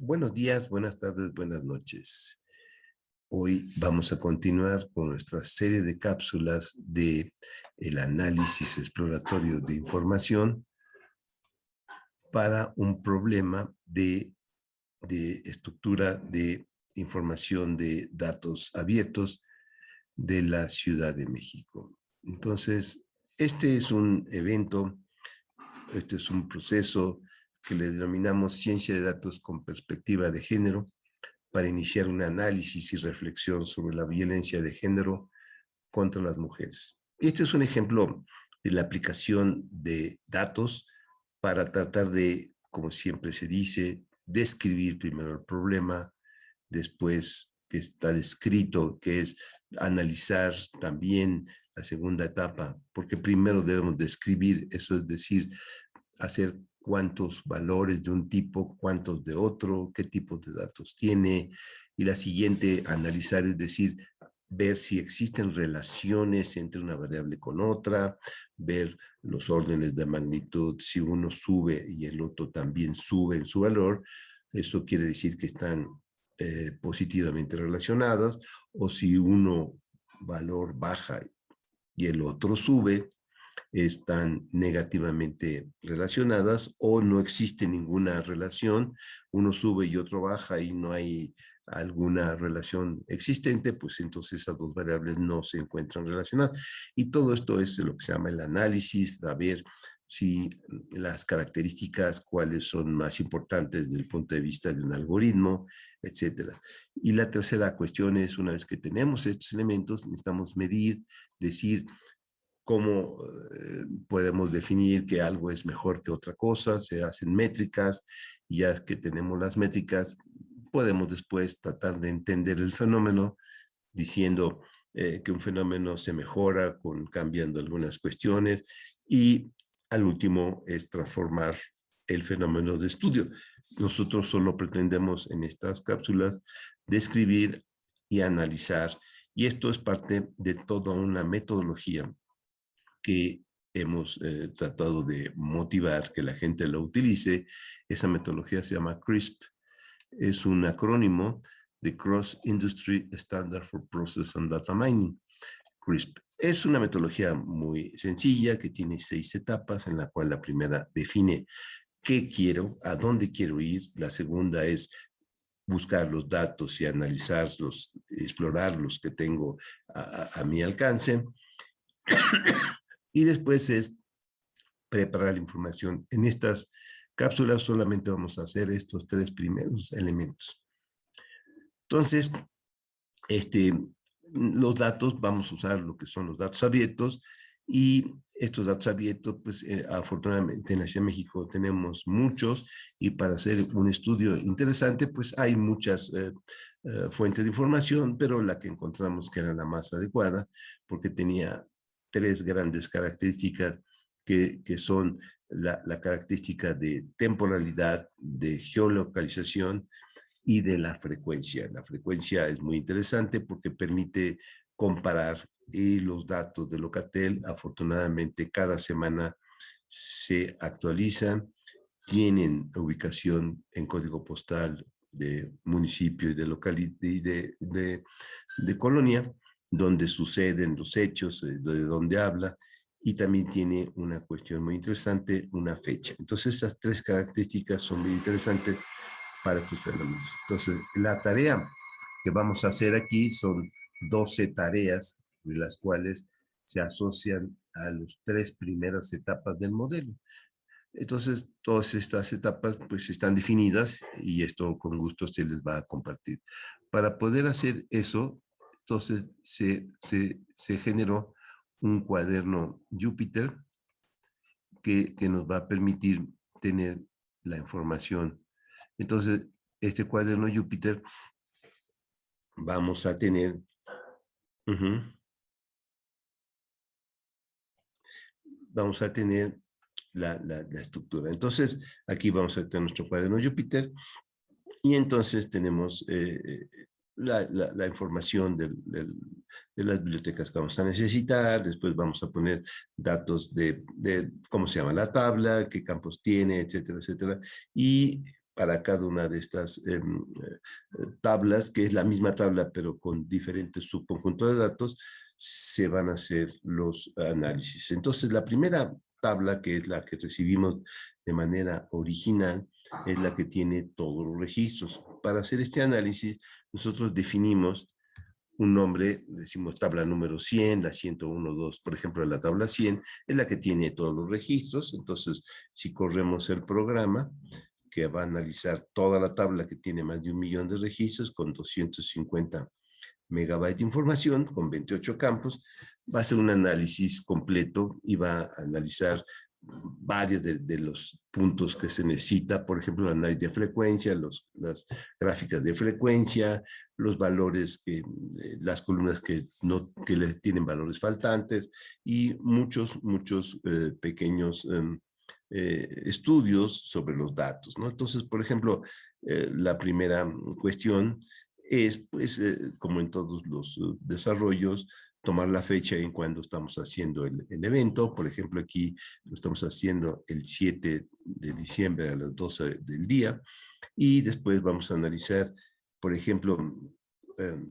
Buenos días, buenas tardes, buenas noches. Hoy vamos a continuar con nuestra serie de cápsulas de el análisis exploratorio de información para un problema de estructura de información de datos abiertos de la Ciudad de México. Entonces, este es un evento, este es un proceso que le denominamos ciencia de datos con perspectiva de género, para iniciar un análisis y reflexión sobre la violencia de género contra las mujeres. Este es un ejemplo de la aplicación de datos para tratar de, como siempre se dice, describir primero el problema, después que está descrito, que es analizar también la segunda etapa, porque primero debemos describir, eso es decir, hacer cuántos valores de un tipo, cuántos de otro, qué tipo de datos tiene, y la siguiente, analizar, es decir, ver si existen relaciones entre una variable con otra, ver los órdenes de magnitud, si uno sube y el otro también sube en su valor, eso quiere decir que están positivamente relacionadas, o si uno valor baja y el otro sube, están negativamente relacionadas o no existe ninguna relación, uno sube y otro baja y no hay alguna relación existente, pues entonces esas dos variables no se encuentran relacionadas. Y todo esto es lo que se llama el análisis, a ver si las características, cuáles son más importantes desde el punto de vista de un algoritmo, etcétera. Y la tercera cuestión es, una vez que tenemos estos elementos, necesitamos medir, decir, cómo podemos definir que algo es mejor que otra cosa, se hacen métricas, y ya que tenemos las métricas, podemos después tratar de entender el fenómeno diciendo que un fenómeno se mejora cambiando algunas cuestiones, y al último es transformar el fenómeno de estudio. Nosotros solo pretendemos en estas cápsulas describir y analizar, y esto es parte de toda una metodología que hemos tratado de motivar que la gente lo utilice. Esa metodología se llama CRISP, es un acrónimo de Cross Industry Standard for Process and Data Mining. CRISP es una metodología muy sencilla que tiene 6 etapas, en la cual la primera define qué quiero, a dónde quiero ir, la segunda es buscar los datos y analizarlos, explorar los que tengo a mi alcance, y después es preparar la información. En estas cápsulas solamente vamos a hacer estos 3 primeros elementos. Entonces, los datos, vamos a usar lo que son los datos abiertos, y estos datos abiertos, pues afortunadamente en la Ciudad de México tenemos muchos, y para hacer un estudio interesante, pues hay muchas fuentes de información, pero la que encontramos que era la más adecuada, porque tenía 3 grandes características que son la característica de temporalidad, de geolocalización y de la frecuencia. La frecuencia es muy interesante porque permite comparar los datos de Locatel. Afortunadamente, cada semana se actualizan, tienen ubicación en código postal de municipio y de localidad y de colonia, donde suceden los hechos, de donde habla, y también tiene una cuestión muy interesante, una fecha. Entonces, esas 3 características son muy interesantes para estos fenómenos. Entonces, la tarea que vamos a hacer aquí son 12 tareas, de las cuales se asocian a las 3 primeras etapas del modelo. Entonces, todas estas etapas pues están definidas, y esto con gusto se les va a compartir. Para poder hacer eso, entonces se generó un cuaderno Jupyter que nos va a permitir tener la información. Entonces, este cuaderno Jupyter vamos a tener, vamos a tener la estructura. Entonces, aquí vamos a tener nuestro cuaderno Jupyter, y entonces tenemos la información de las bibliotecas que vamos a necesitar. Después vamos a poner datos de cómo se llama la tabla, qué campos tiene, etcétera, etcétera. Y para cada una de estas tablas, que es la misma tabla, pero con diferentes subconjuntos de datos, se van a hacer los análisis. Entonces, la primera tabla, que es la que recibimos de manera original, es la que tiene todos los registros. Para hacer este análisis, nosotros definimos un nombre, decimos tabla número 100, la 101, 2, por ejemplo, la tabla 100 es la que tiene todos los registros. Entonces, si corremos el programa, que va a analizar toda la tabla que tiene más de 1 millón de registros con 250 megabytes de información, con 28 campos, va a hacer un análisis completo y va a analizar varios de los puntos que se necesita, por ejemplo, el análisis de frecuencia, las gráficas de frecuencia, los valores, las columnas que le tienen valores faltantes y muchos pequeños estudios sobre los datos, ¿no? Entonces, por ejemplo, la primera cuestión es, pues, como en todos los desarrollos, tomar la fecha en cuando estamos haciendo el evento. Por ejemplo, aquí lo estamos haciendo el 7 de diciembre a las 12 del día. Y después vamos a analizar, por ejemplo, eh,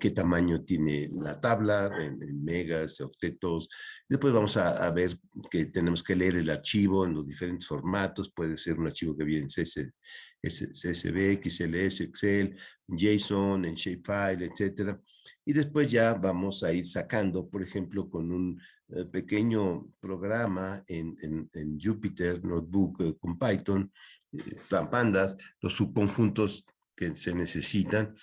qué tamaño tiene la tabla, en megas, octetos. Después vamos a ver que tenemos que leer el archivo en los diferentes formatos. Puede ser un archivo que viene en CSV, XLS, Excel, JSON, en Shapefile, etcétera. Y después ya vamos a ir sacando, por ejemplo, con un pequeño programa en Jupyter Notebook con Python, Pandas, los subconjuntos que se necesitan,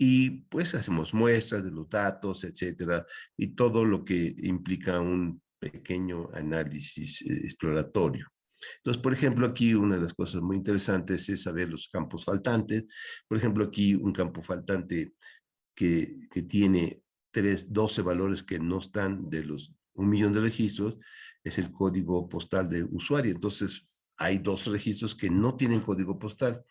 y pues hacemos muestras de los datos, etcétera, y todo lo que implica un pequeño análisis exploratorio. Entonces, por ejemplo, aquí una de las cosas muy interesantes es saber los campos faltantes. Por ejemplo, aquí un campo faltante que tiene 12 valores que no están de los 1 millón de registros, es el código postal de usuario. Entonces, hay 2 registros que no tienen código postal.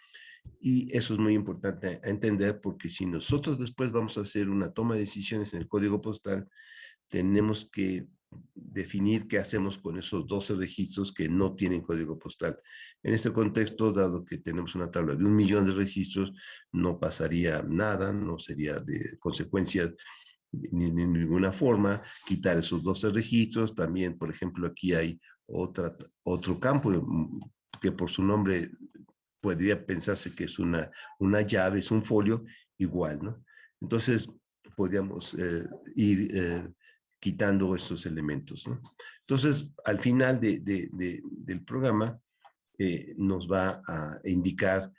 Y eso es muy importante a entender, porque si nosotros después vamos a hacer una toma de decisiones en el código postal, tenemos que definir qué hacemos con esos 12 registros que no tienen código postal. En este contexto, dado que tenemos una tabla de 1 millón de registros, no pasaría nada, no sería de consecuencias ni de ninguna forma quitar esos 12 registros. También, por ejemplo, aquí hay otro campo que por su nombre podría pensarse que es una llave, es un folio igual, ¿no? Entonces, podríamos ir quitando estos elementos, ¿no? Entonces, al final del programa, nos va a indicar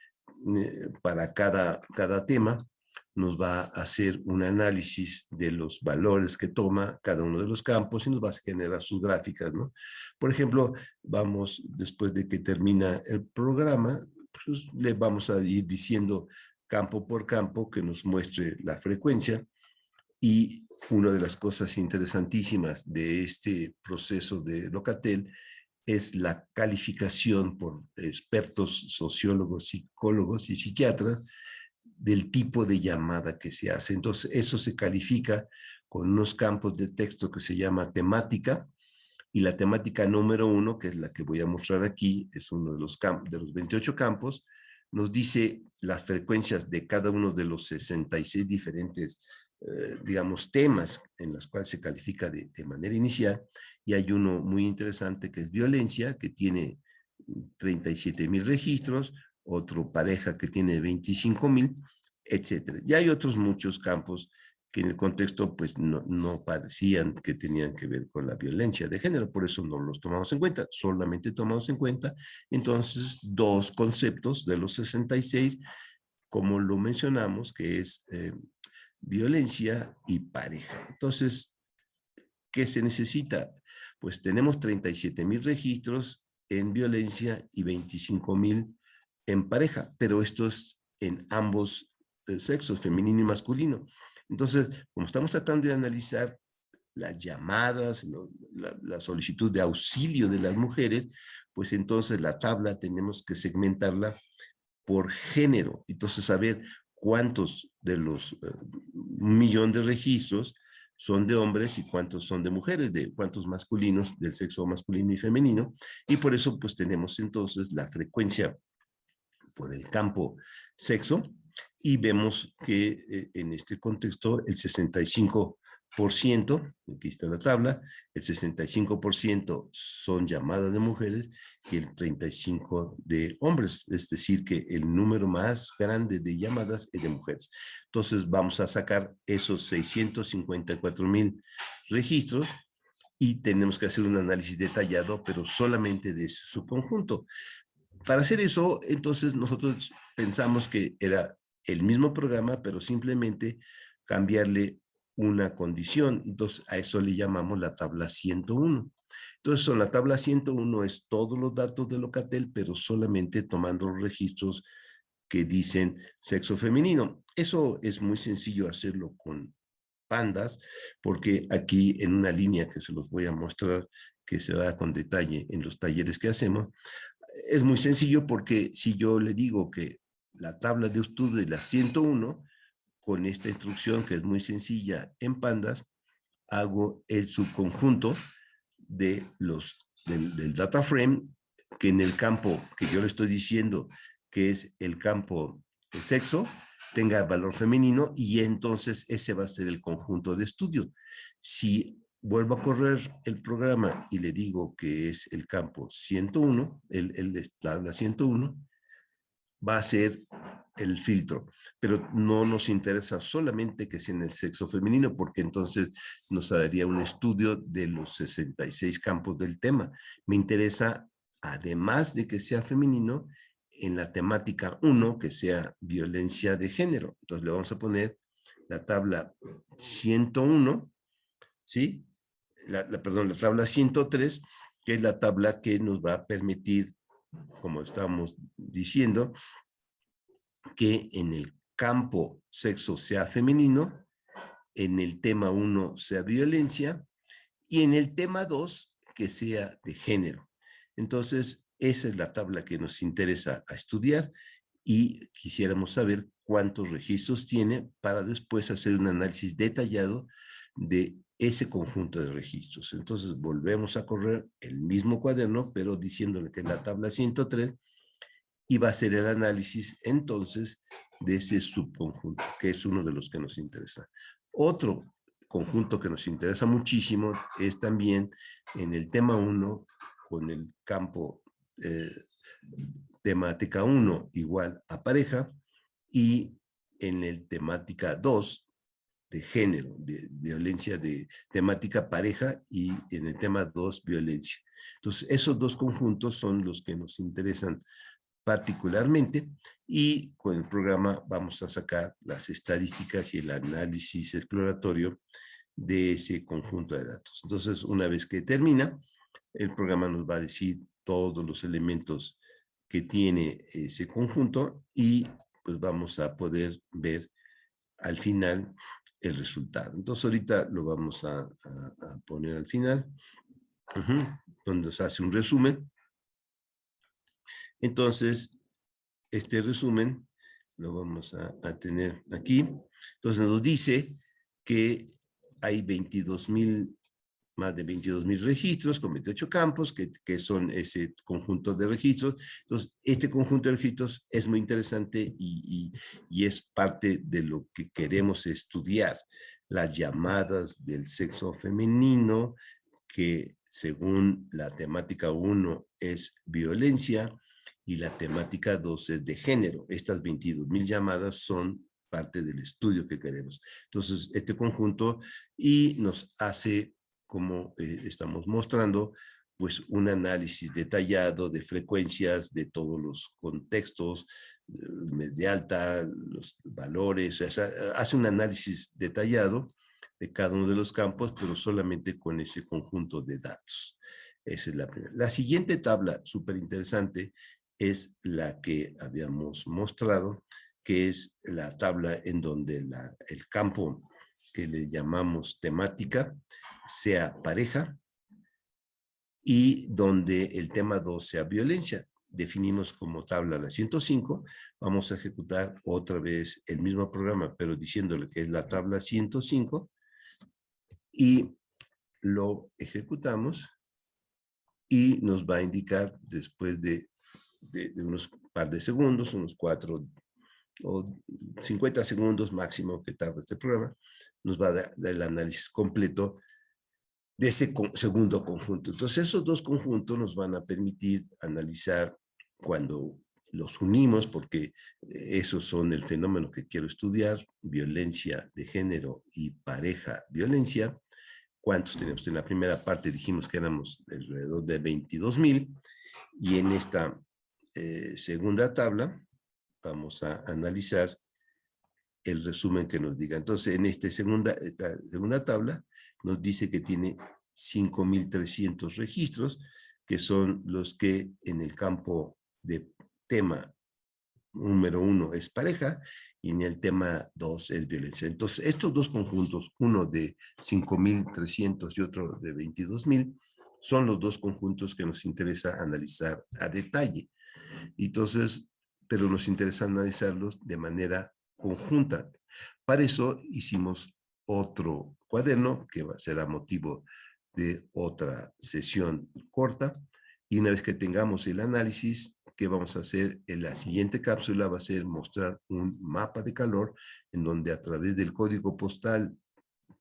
para cada tema, nos va a hacer un análisis de los valores que toma cada uno de los campos y nos va a generar sus gráficas, ¿no? Por ejemplo, vamos, después de que termina el programa, pues le vamos a ir diciendo campo por campo que nos muestre la frecuencia. Y una de las cosas interesantísimas de este proceso de Locatel es la calificación por expertos, sociólogos, psicólogos y psiquiatras del tipo de llamada que se hace. Entonces, eso se califica con unos campos de texto que se llama temática, y la temática número 1, que es la que voy a mostrar aquí, es uno de los 28 campos, nos dice las frecuencias de cada uno de los 66 diferentes, digamos, temas en los cuales se califica de manera inicial. Y hay uno muy interesante que es violencia, que tiene 37,000 registros, otro pareja que tiene 25,000, etcétera. Y hay otros muchos campos que en el contexto pues no parecían que tenían que ver con la violencia de género, por eso no los tomamos en cuenta, solamente tomamos en cuenta entonces 2 conceptos de los 66, como lo mencionamos, que es violencia y pareja. Entonces, ¿qué se necesita? Pues tenemos 37,000 registros en violencia y 25,000 en pareja, pero esto es en ambos sexos, femenino y masculino. Entonces, como estamos tratando de analizar las llamadas, la solicitud de auxilio de las mujeres, pues entonces la tabla tenemos que segmentarla por género. Entonces, saber cuántos de los 1 millón de registros son de hombres y cuántos son de mujeres, de cuántos masculinos del sexo masculino y femenino. Y por eso, pues tenemos entonces la frecuencia por el campo sexo, y vemos que en este contexto el 65%, aquí está la tabla, el 65% son llamadas de mujeres y el 35% de hombres, es decir, que el número más grande de llamadas es de mujeres. Entonces vamos a sacar esos 654,000 registros y tenemos que hacer un análisis detallado, pero solamente de ese subconjunto. Para hacer eso, entonces nosotros pensamos que era el mismo programa, pero simplemente cambiarle una condición. Entonces, a eso le llamamos la tabla 101. Entonces, la tabla 101 es todos los datos de Locatel, pero solamente tomando los registros que dicen sexo femenino. Eso es muy sencillo hacerlo con pandas, porque aquí en una línea que se los voy a mostrar, que se da con detalle en los talleres que hacemos, es muy sencillo porque si yo le digo que la tabla de estudio de la 101, con esta instrucción que es muy sencilla en pandas, hago el subconjunto del data frame, que en el campo que yo le estoy diciendo que es el campo de sexo, tenga valor femenino, y entonces ese va a ser el conjunto de estudio. Si vuelvo a correr el programa y le digo que es el campo 101, el tabla 101, va a ser el filtro, pero no nos interesa solamente que sea en el sexo femenino, porque entonces nos daría un estudio de los 66 campos del tema. Me interesa, además de que sea femenino, en la temática 1, que sea violencia de género. Entonces le vamos a poner la tabla 101, ¿sí? Perdón, la tabla 103, que es la tabla que nos va a permitir, como estábamos diciendo, que en el campo sexo sea femenino, en el tema 1 sea violencia y en el tema 2 que sea de género. Entonces, esa es la tabla que nos interesa a estudiar y quisiéramos saber cuántos registros tiene para después hacer un análisis detallado de ese conjunto de registros. Entonces, volvemos a correr el mismo cuaderno, pero diciéndole que es la tabla 103, y va a ser el análisis entonces de ese subconjunto, que es uno de los que nos interesa. Otro conjunto que nos interesa muchísimo es también en el tema 1, con el campo temática 1 igual a pareja, y en el temática 2 de género, de violencia de temática pareja, y en el tema 2 violencia. Entonces, esos dos conjuntos son los que nos interesan particularmente, y con el programa vamos a sacar las estadísticas y el análisis exploratorio de ese conjunto de datos. Entonces, una vez que termina, el programa nos va a decir todos los elementos que tiene ese conjunto, y pues vamos a poder ver al final el resultado. Entonces, ahorita lo vamos a poner al final, donde se hace un resumen. Entonces, este resumen lo vamos a tener aquí. Entonces nos dice que hay más de 22,000 registros con 28 campos, que son ese conjunto de registros. Entonces, este conjunto de registros es muy interesante y es parte de lo que queremos estudiar. Las llamadas del sexo femenino, que según la temática 1 es violencia, y la temática 2 es de género. Estas 22,000 llamadas son parte del estudio que queremos. Entonces, este conjunto y nos hace, como estamos mostrando, pues un análisis detallado de frecuencias de todos los contextos, mes de alta, los valores, o sea, hace un análisis detallado de cada uno de los campos, pero solamente con ese conjunto de datos. Esa es la primera. La siguiente tabla, súper interesante, es la que habíamos mostrado, que es la tabla en donde el campo que le llamamos temática sea pareja, y donde el tema 2 sea violencia. Definimos como tabla la 105, vamos a ejecutar otra vez el mismo programa, pero diciéndole que es la tabla 105, y lo ejecutamos y nos va a indicar después de unos par de segundos, unos 4 o 50 segundos máximo que tarda este programa, nos va a dar el análisis completo de ese segundo conjunto. Entonces, esos dos conjuntos nos van a permitir analizar cuando los unimos, porque esos son el fenómeno que quiero estudiar, violencia de género y pareja violencia. ¿Cuántos tenemos? En la primera parte dijimos que éramos alrededor de 22,000, y en esta segunda tabla vamos a analizar el resumen que nos diga. Entonces, en esta segunda tabla nos dice que tiene 5,300 registros, que son los que en el campo de tema número 1 es pareja y en el tema 2 es violencia. Entonces, estos dos conjuntos, uno de 5,300 y otro de 22,000, son los dos conjuntos que nos interesa analizar a detalle. Entonces, pero nos interesa analizarlos de manera conjunta. Para eso hicimos otro cuaderno que será motivo de otra sesión corta, y una vez que tengamos el análisis, ¿qué vamos a hacer? En la siguiente cápsula va a ser mostrar un mapa de calor en donde a través del código postal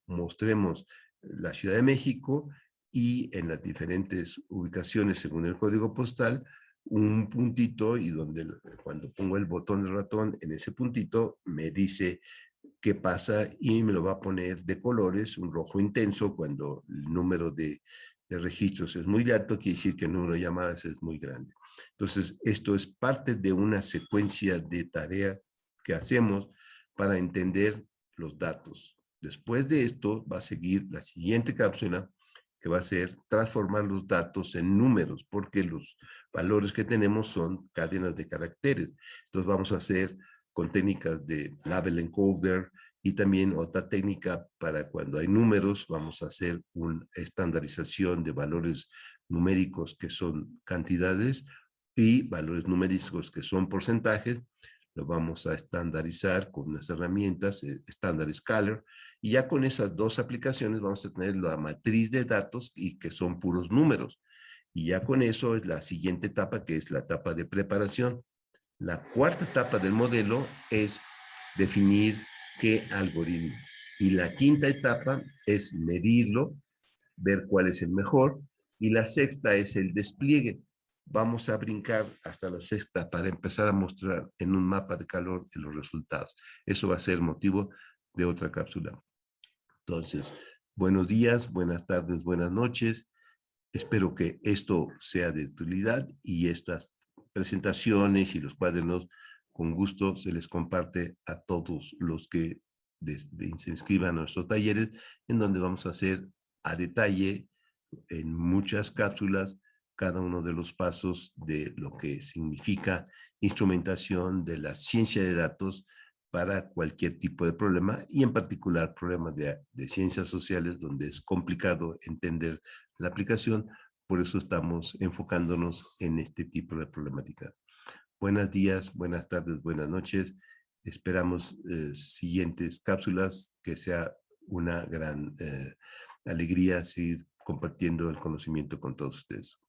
mostremos la Ciudad de México y en las diferentes ubicaciones según el código postal un puntito, y donde cuando pongo el botón del ratón en ese puntito me dice qué pasa y me lo va a poner de colores, un rojo intenso cuando el número de registros es muy alto, quiere decir que el número de llamadas es muy grande. Entonces, esto es parte de una secuencia de tarea que hacemos para entender los datos. Después de esto va a seguir la siguiente cápsula, que va a ser transformar los datos en números, porque los valores que tenemos son cadenas de caracteres. Entonces vamos a hacer con técnicas de label encoder, y también otra técnica para cuando hay números, vamos a hacer una estandarización de valores numéricos que son cantidades y valores numéricos que son porcentajes. Lo vamos a estandarizar con unas herramientas, Standard Scalar, y ya con esas dos aplicaciones vamos a tener la matriz de datos y que son puros números. Y ya con eso es la siguiente etapa, que es la etapa de preparación. La cuarta etapa del modelo es definir qué algoritmo. Y la quinta etapa es medirlo, ver cuál es el mejor. Y la sexta es el despliegue. Vamos a brincar hasta la sexta para empezar a mostrar en un mapa de calor los resultados. Eso va a ser motivo de otra cápsula. Entonces, buenos días, buenas tardes, buenas noches. Espero que esto sea de utilidad y estas presentaciones y los cuadernos con gusto se les comparte a todos los que se inscriban a nuestros talleres, en donde vamos a hacer a detalle en muchas cápsulas cada uno de los pasos de lo que significa instrumentación de la ciencia de datos para cualquier tipo de problema, y en particular problemas de ciencias sociales donde es complicado entender la aplicación. Por eso estamos enfocándonos en este tipo de problemáticas. Buenos días, buenas tardes, buenas noches. Esperamos siguientes cápsulas, que sea una gran alegría seguir compartiendo el conocimiento con todos ustedes.